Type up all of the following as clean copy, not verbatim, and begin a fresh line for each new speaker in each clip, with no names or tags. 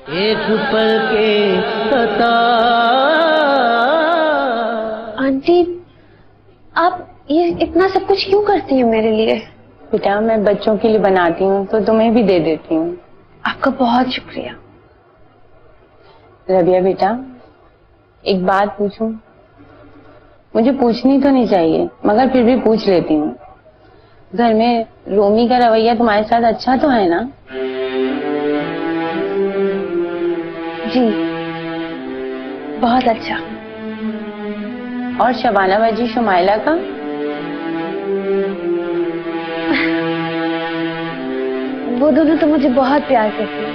एक पल के सता।
आंटी, आप ये इतना सब कुछ क्यों करती हैं मेरे लिए?
बेटा मैं बच्चों के लिए बनाती हूँ तो तुम्हें भी दे देती हूँ।
आपका बहुत शुक्रिया।
रबिया बेटा एक बात पूछूं? मुझे पूछनी तो नहीं चाहिए मगर फिर भी पूछ लेती हूँ। घर में रोमी का रवैया तुम्हारे साथ अच्छा तो है ना?
जी बहुत अच्छा।
और शबाना बाजी शुमाइला का?
वो दोनों तो मुझे बहुत प्यार करती हैं।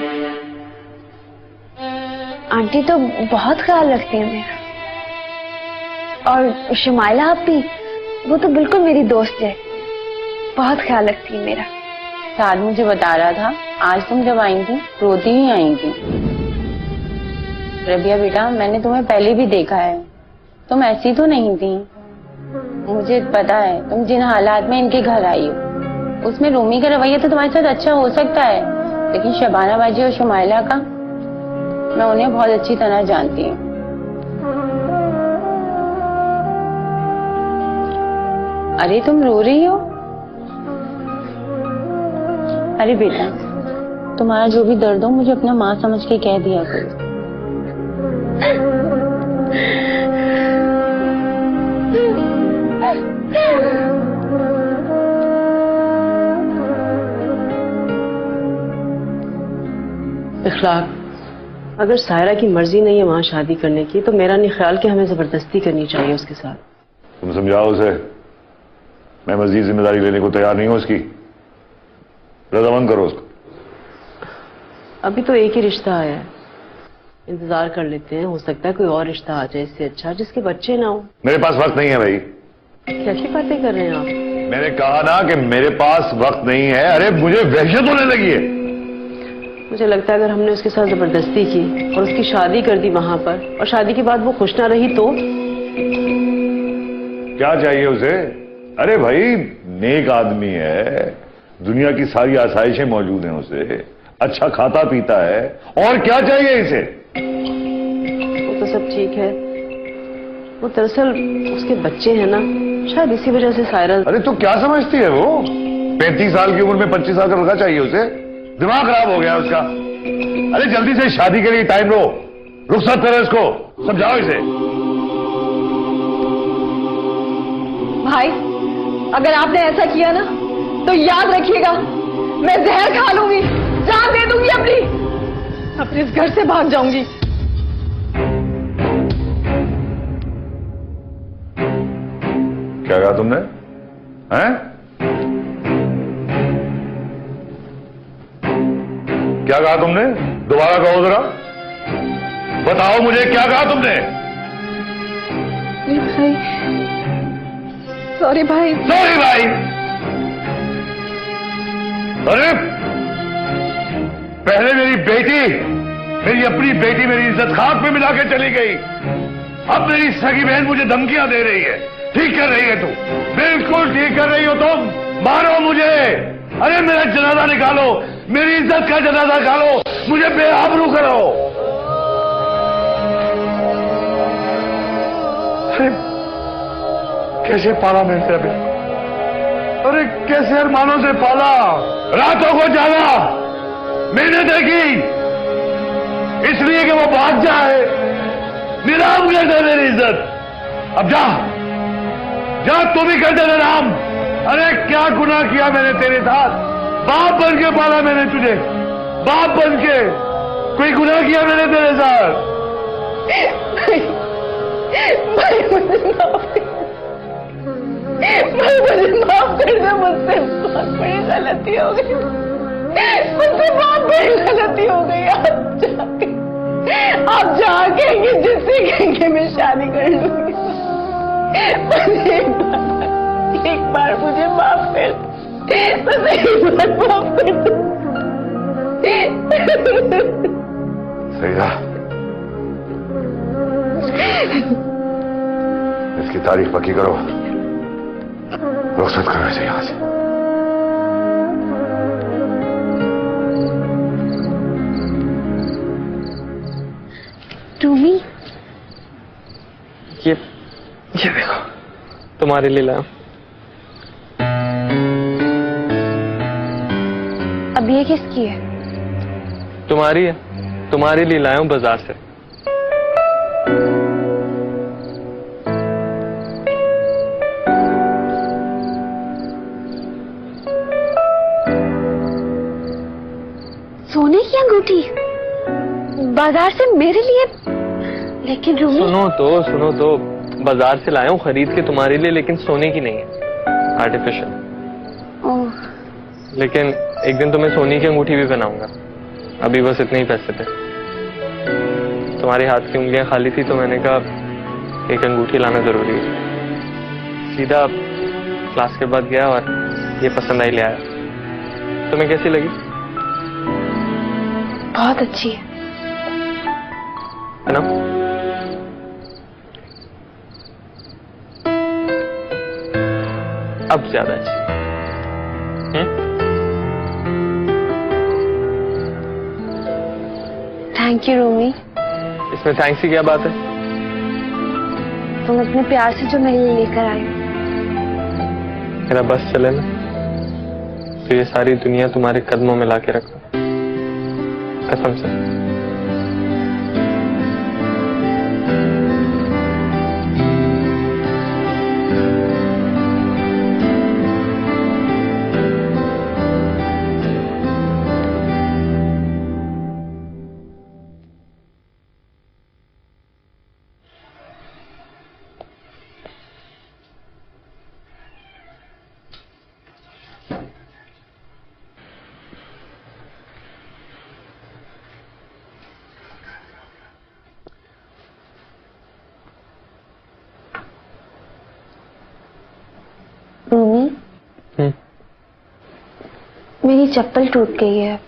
आंटी तो बहुत ख्याल रखती है मेरा। और शुमाइला आप भी, वो तो बिल्कुल मेरी दोस्त है, बहुत ख्याल रखती है मेरा।
साद मुझे बता रहा था आज तुम जब आई थी रोती ही आई थी। रबिया बेटा मैंने तुम्हें पहले भी देखा है, तुम ऐसी तो नहीं थी। मुझे पता है तुम जिन हालात में इनके घर आई हो उसमें रोमी का रवैया तो तुम्हारे साथ अच्छा हो सकता है, लेकिन शबाना बाजी और शुमाइला का मैं उन्हें बहुत अच्छी तरह जानती हूँ। अरे तुम रो रही हो? अरे बेटा तुम्हारा जो भी दर्द हो मुझे अपना माँ समझ के कह दिया करो।
इखलाक, अगर सायरा की मर्जी नहीं है वहां शादी करने की तो मेरा नहीं ख्याल कि हमें जबरदस्ती करनी चाहिए उसके साथ।
तुम समझाओ उसे, मैं मजीद जिम्मेदारी लेने को तैयार नहीं हूं उसकी। रजामंद करो उसको।
अभी तो एक ही रिश्ता आया है, इंतजार कर लेते हैं, हो सकता है कोई और रिश्ता आ जाए इससे अच्छा जिसके बच्चे ना हो।
मेरे पास वक्त नहीं है भाई।
कैसी बातें कर रहे हैं आप?
मैंने कहा ना कि मेरे पास वक्त नहीं है। अरे मुझे वहशत होने लगी है।
मुझे लगता है अगर हमने उसके साथ जबरदस्ती की और उसकी शादी कर दी वहां पर और शादी के बाद वो खुश ना रही तो?
क्या चाहिए उसे? अरे भाई नेक आदमी है, दुनिया की सारी आसाइशें मौजूद हैं उसे, अच्छा खाता पीता है, और क्या चाहिए इसे?
वो तो सब ठीक है, वो दरअसल उसके बच्चे हैं ना, शायद इसी वजह से सायरा।
अरे तू क्या समझती है? वो 35 साल की उम्र में 25 साल का लड़का चाहिए उसे? दिमाग खराब हो गया उसका। अरे जल्दी से शादी के लिए टाइम लो, रुखसत करो इसको, समझाओ इसे।
भाई अगर आपने ऐसा किया ना तो याद रखिएगा मैं जहर खा लूंगी, जान दे दूंगी अपनी इस घर से भाग जाऊंगी।
क्या कहा तुमने? हैं? क्या कहा तुमने? दोबारा कहो जरा, बताओ मुझे क्या कहा तुमने?
भाई सॉरी भाई।
सॉरी भाई? अरे पहले मेरी बेटी, मेरी अपनी बेटी मेरी इज्जत खाक में मिला के चली गई, अब मेरी सगी बहन मुझे धमकियां दे रही है। ठीक कर रही है तू, बिल्कुल ठीक कर रही हो तुम, मारो मुझे। अरे मेरा जनाजा निकालो, मेरी इज्जत का जनाजा निकालो, मुझे बेआबरू करो। अरे कैसे पाला मैंने अभी? अरे कैसे अरमानों से पाला, रातों को जागा, मेहनत की, इसलिए कि वो भाग जाए, नीलाम कर दे मेरी इज्जत। अब जा जा, तू भी कर दे नीलाम। अरे क्या गुनाह किया मैंने तेरे साथ? बाप बन के पाला मैंने तुझे, बाप बन के। कोई गुनाह किया मैंने तेरे साथ?
भाई मुझे माफ कर दो, मुझसे बहुत बड़ी गलती हो गई, मुझसे बहुत बड़ी गलती हो गई। आप जहाँ कहेंगे, जिससे कहेंगे मैं शादी कर लूंगी। एक बार मुझे माफ कर, बस एक बार माफ कर दो।
सही इसकी तारीख पक्की करो, रुखसत करो इसे यहां से।
रूमी,
ये देखो तुम्हारे लिए लाया।
अब ये किसकी है?
तुम्हारी है, तुम्हारे लिए लाया हूं बाजार से।
सोने की अंगूठी बाजार से मेरे लिए? लेकिन रूमी,
सुनो तो बाजार से लाया हूं खरीद के तुम्हारे लिए, लेकिन सोने की नहीं है, आर्टिफिशियल। लेकिन एक दिन तुम्हें सोने की अंगूठी भी पहनाऊंगा। अभी बस इतने ही पैसे थे, तुम्हारे हाथ की उंगलियां खाली थी तो मैंने कहा एक अंगूठी लाना जरूरी है। सीधा क्लास के बाद गया और ये पसंद आई ले आया। तुम्हें कैसी लगी?
बहुत अच्छी है।
है ना? अब ज्यादा अच्छी।
Thank you Rumi.
इसमें थैंक्स की क्या बात है?
तुम अपने प्यार से जो मेरे लिए लेकर आए।
मेरा बस चले ना तो ये सारी दुनिया तुम्हारे कदमों में लाके रखो, कसम से।
रूमी, मेरी चप्पल टूट गई है।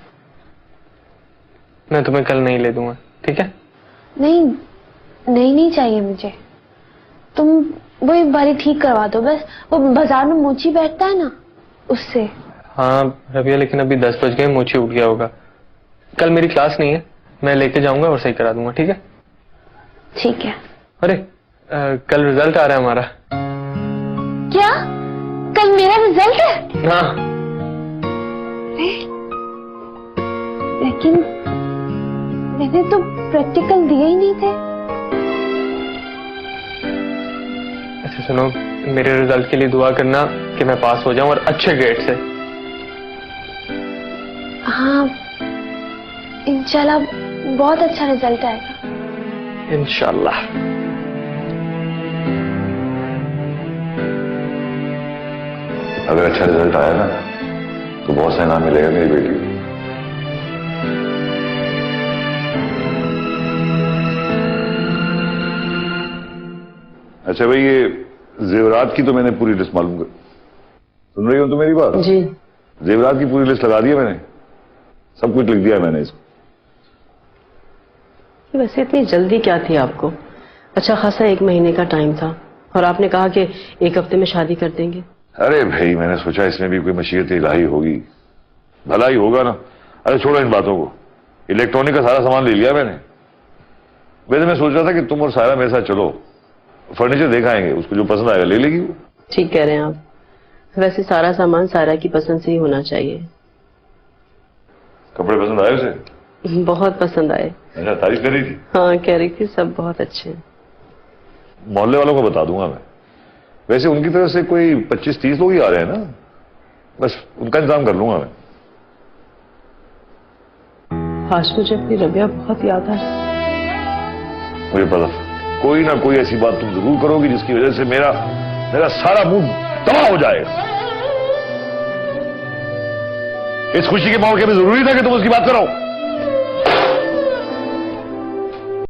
मैं तुम्हें कल नहीं ले दूंगा, ठीक है?
नहीं चाहिए मुझे। तुम वो एक बारी ठीक करवा दो बस। वो बाजार में मोची बैठता है ना, उससे।
हाँ रबिया, लेकिन अभी 10 बज गए, मोची उठ गया होगा। कल मेरी क्लास नहीं है, मैं लेके जाऊंगा और सही करा दूंगा, ठीक है?
ठीक है।
अरे कल रिजल्ट आ रहा है हमारा।
क्या? कल मेरा रिजल्ट है?
हाँ।
लेकिन मैंने तो प्रैक्टिकल दिए ही नहीं थे।
अच्छा सुनो, मेरे रिजल्ट के लिए दुआ करना कि मैं पास हो जाऊं और अच्छे ग्रेड से।
हाँ, इंशाल्लाह बहुत अच्छा रिजल्ट आएगा।
इंशाल्लाह।
अगर अच्छा रिजल्ट आया ना तो बहुत सा इनाम मिलेगा मेरी बेटी को। अच्छा भाई, ये जेवरात की तो मैंने पूरी लिस्ट मालूम कर। सुन रही हो तो मेरी बात?
जी।
जेवरात की पूरी लिस्ट लगा दी है मैंने, सब कुछ लिख दिया है मैंने इसको।
वैसे इतनी जल्दी क्या थी आपको? अच्छा खासा 1 महीने का टाइम था और आपने कहा कि 1 हफ्ते में शादी कर देंगे।
अरे भाई, मैंने सोचा इसमें भी कोई मशीयत इलाही होगी, भला ही होगा ना। अरे छोड़ो इन बातों को, इलेक्ट्रॉनिक का सारा सामान ले लिया मैंने। वैसे मैं सोच रहा था कि तुम और सायरा मेरे साथ चलो, फर्नीचर देख आएंगे, उसको जो पसंद आएगा ले लेगी वो।
ठीक कह रहे हैं आप। वैसे सारा सामान सायरा की पसंद से ही होना चाहिए।
कपड़े पसंद आए उसे?
बहुत पसंद आए।
अच्छा, तारीफ कर रही थी?
हाँ कह रही थी सब बहुत अच्छे हैं।
मोहल्ले वालों को बता दूंगा मैं। वैसे उनकी तरफ से कोई 25-30 लोग ही आ रहे हैं ना, बस उनका इंतजाम कर लूंगा मैं।
आज मुझे अपनी रबिया बहुत याद आ रही।
मुझे पता था कोई ना कोई ऐसी बात तुम जरूर करोगी जिसकी वजह से मेरा सारा मूड तबाह हो जाएगा। इस खुशी के मौके में जरूरी था कि तुम उसकी बात करो।